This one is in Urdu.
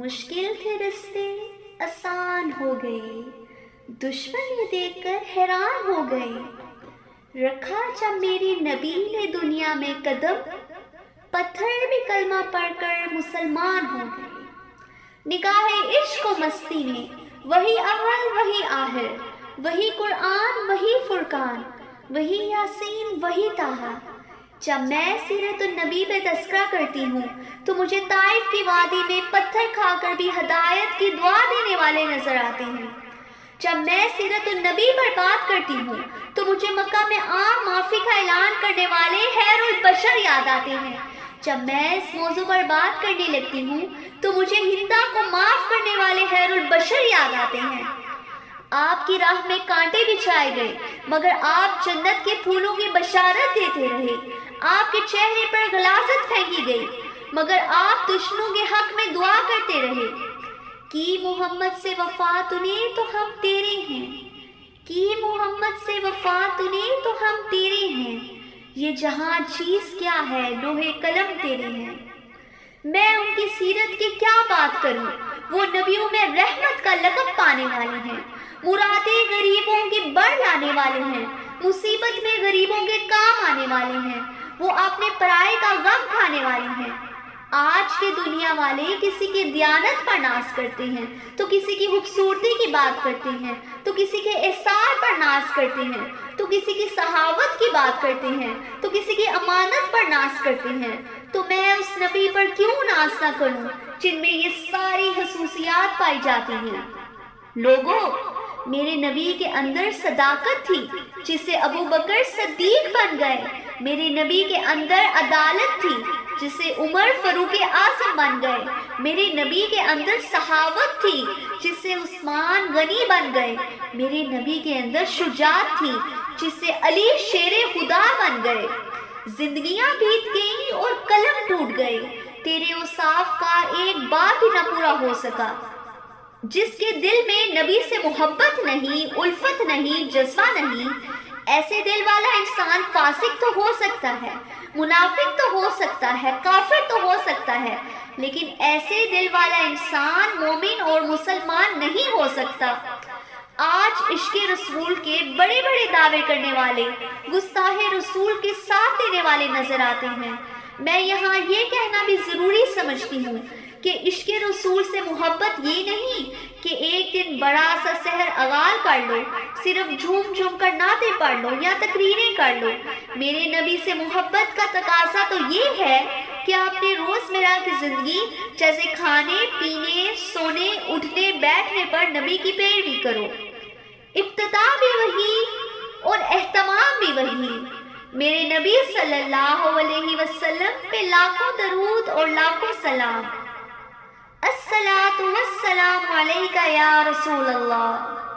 مشکل تھے رستے آسان ہو گئے، دشمن یہ دیکھ کر حیران ہو گئے۔ رکھا جب میری نبی نے دنیا میں قدم، پتھر بھی کلمہ پڑھ کر مسلمان ہو گئے۔ نگاہ عشق و مستی میں وہی اول وہی آخر، وہی قرآن وہی فرقان، وہی یاسین وہی طٰہٰ۔ جب میں سیرت النبی پہ تذکرہ کرتی ہوں تو مجھے طائف کی وادی میں پتھر کھا کر بھی ہدایت کی دعا دینے والے نظر آتے ہیں۔ جب میں سیرت النبی پر بات کرتی ہوں تو مجھے مکہ میں عام معافی کا اعلان کرنے والے خیر البشر یاد آتے ہیں۔ جب میں اس موضوع پر بات کرنے لگتی ہوں تو مجھے ہندا کو معاف کرنے والے خیر البشر یاد آتے ہیں۔ آپ کی راہ میں کانٹے بچھائے گئے مگر آپ جنت کے پھولوں کی بشارت دیتے رہے۔ آپ کے چہرے پر غلاظت پھینکی گئی مگر آپ دشمنوں کے حق میں دعا کرتے رہے۔ کی محمد سے وفا تونے تو ہم تیرے ہیں، کی محمد سے وفا تونے تو ہم تیرے ہیں، یہ جہاں چیز کیا ہے لوہے قلم تیرے ہیں۔ میں ان کی سیرت کی کیا بات کروں، وہ نبیوں میں رحمت کا لقب پانے والے ہیں، مرادیں غریبوں کی بڑھ لانے والے ہیں، مصیبت میں غریبوں کے کام آنے والے ہیں، وہ اپنے پرائے کا غم کھانے والے ہیں۔ آج کے دنیا والے کسی کی دیانت پر ناز کرتے ہیں تو کسی کی خوبصورتی کی بات کرتے ہیں، تو کسی کے احسان پر ناز کرتے ہیں، تو کسی کی صحابت کی بات کرتے ہیں، تو کسی کی امانت پر ناز کرتے ہیں۔ تو میں اس نبی پر کیوں ناز نہ کروں جن میں یہ ساری خصوصیات پائی جاتی ہیں۔ لوگوں، میرے نبی کے اندر صداقت تھی جس سے ابو بکر صدیق بن گئے۔ میرے نبی کے اندر عدالت تھی جس سے عمر فاروق اعظم بن گئے۔ میرے نبی کے اندر صحابت تھی جس سے عثمان غنی بن گئے۔ میرے نبی کے اندر شجاعت تھی جس سے علی شیر خدا بن گئے۔ زندگیاں بیت گئیں اور قلم ٹوٹ گئے، تیرے اوصاف کا ایک بات ہی نہ پورا ہو سکا۔ جس کے دل میں نبی سے محبت نہیں، الفت نہیں، جذبہ نہیں، ایسے دل والا انسان فاسق تو ہو سکتا ہے، منافق تو ہو سکتا ہے، کافر تو ہو سکتا ہے، لیکن ایسے دل والا انسان مومن اور مسلمان نہیں ہو سکتا۔ آج عشق رسول کے بڑے بڑے دعوے کرنے والے گستاخ رسول کے ساتھ دینے والے نظر آتے ہیں۔ میں یہاں یہ کہنا بھی ضروری سمجھتی ہوں کہ عشق رسول سے محبت یہ نہیں کہ ایک دن بڑا سا سحر اغال کر لو، صرف جھوم جھوم کر نعتیں پڑھ لو یا تقریریں کر لو۔ میرے نبی سے محبت کا تقاضا تو یہ ہے کہ آپ نے روزمرہ کی زندگی جیسے کھانے پینے سونے اٹھنے بیٹھنے پر نبی کی پیروی کرو۔ ابتدا بھی وہی اور اہتمام بھی وہی۔ میرے نبی صلی اللہ علیہ وسلم پہ لاکھوں درود اور لاکھوں سلام۔ الصلاۃ والسلام علیکہ یا رسول اللہ۔